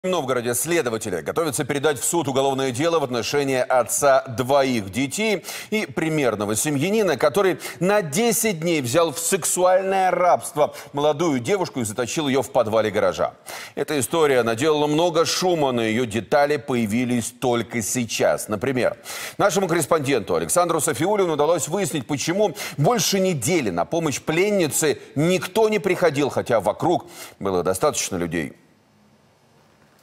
В Новгороде следователи готовятся передать в суд уголовное дело в отношении отца двоих детей и примерного семьянина, который на 10 дней взял в сексуальное рабство молодую девушку и заточил ее в подвале гаража. Эта история наделала много шума, но ее детали появились только сейчас. Например, нашему корреспонденту Александру Софиуллину удалось выяснить, почему больше недели на помощь пленнице никто не приходил, хотя вокруг было достаточно людей.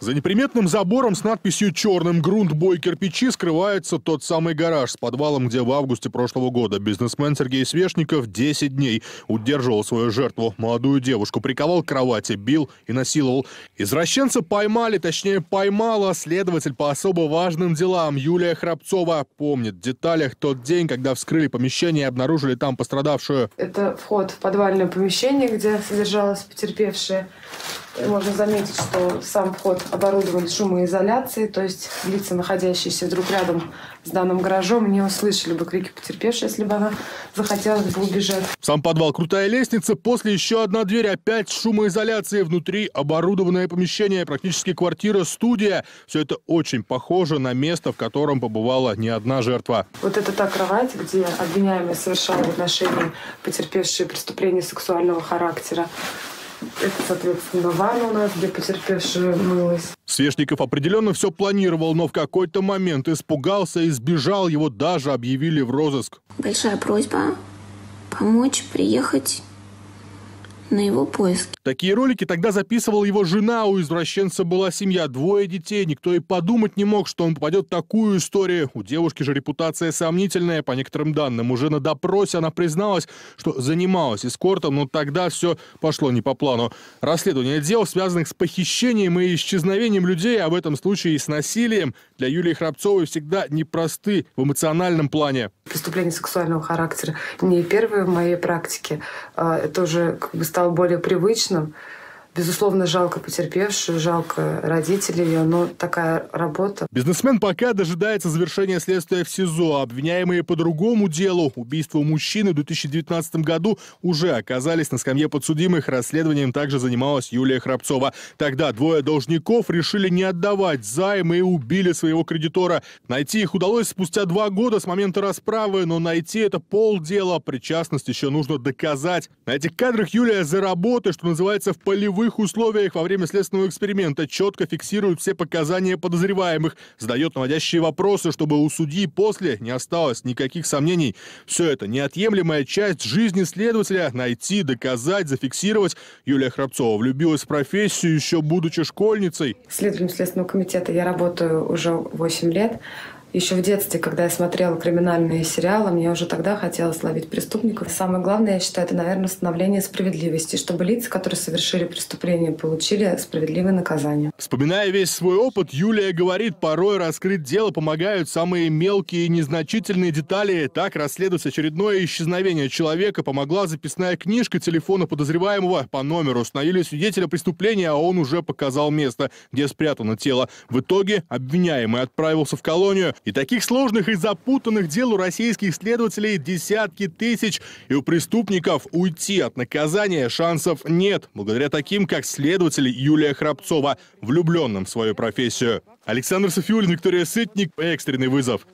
За неприметным забором с надписью «Черным грунт, бой, кирпичи» скрывается тот самый гараж с подвалом, где в августе прошлого года бизнесмен Сергей Свешников 10 дней удерживал свою жертву, молодую девушку, приковал к кровати, бил и насиловал. Извращенца поймали, точнее поймала следователь по особо важным делам Юлия Храбцова. Помнит в деталях тот день, когда вскрыли помещение и обнаружили там пострадавшую. Это вход в подвальное помещение, где содержалась потерпевшая. Можно заметить, что сам вход оборудован шумоизоляцией, то есть лица, находящиеся вдруг рядом с данным гаражом, не услышали бы крики потерпевшей, если бы она захотела бы убежать. Сам подвал — крутая лестница, после еще одна дверь, опять шумоизоляция, внутри оборудованное помещение, практически квартира-студия. Все это очень похоже на место, в котором побывала не одна жертва. Вот это та кровать, где обвиняемый совершал в отношении потерпевшей преступления сексуального характера. Это, соответственно, ванна у нас, где потерпевшая мылась. Свешников определенно все планировал, но в какой-то момент испугался и сбежал. Его даже объявили в розыск. Большая просьба помочь приехать на его поиски. Такие ролики тогда записывала его жена. У извращенца была семья, 2 детей. Никто и подумать не мог, что он попадет в такую историю. У девушки же репутация сомнительная. По некоторым данным, уже на допросе она призналась, что занималась эскортом, но тогда все пошло не по плану. Расследование дел, связанных с похищением и исчезновением людей, а в этом случае и с насилием, для Юлии Храбцовой всегда непросты в эмоциональном плане. Преступление сексуального характера не первое в моей практике. Это уже стало более привычным. Безусловно, жалко потерпевшую, жалко родителей ее, но такая работа. Бизнесмен пока дожидается завершения следствия в СИЗО. Обвиняемые по другому делу, убийству мужчины в 2019 году, уже оказались на скамье подсудимых. Расследованием также занималась Юлия Храбцова. Тогда 2 должников решили не отдавать займ и убили своего кредитора. Найти их удалось спустя 2 года с момента расправы, но найти это полдела. Причастность еще нужно доказать. На этих кадрах Юлия за работой, что называется, в полевых условиях во время следственного эксперимента, четко фиксирует все показания подозреваемых, задает наводящие вопросы, чтобы у судьи после не осталось никаких сомнений. Все это неотъемлемая часть жизни следователя. Найти, доказать, зафиксировать. Юлия Храбцова влюбилась в профессию, еще будучи школьницей. Следователем Следственного комитета я работаю уже 8 лет. Еще в детстве, когда я смотрела криминальные сериалы, мне уже тогда хотелось ловить преступников. Самое главное, я считаю, это, наверное, восстановление справедливости, чтобы лица, которые совершили преступление, получили справедливое наказание. Вспоминая весь свой опыт, Юлия говорит, порой раскрыть дело помогают самые мелкие и незначительные детали. Так, расследовать очередное исчезновение человека помогла записная книжка телефона подозреваемого. По номеру установили свидетеля преступления, а он уже показал место, где спрятано тело. В итоге обвиняемый отправился в колонию. И таких сложных и запутанных дел у российских следователей десятки тысяч. И у преступников уйти от наказания шансов нет. Благодаря таким, как следователь Юлия Храбцова, влюбленным в свою профессию. Александр Софиуллин, Виктория Сытник. Экстренный вызов.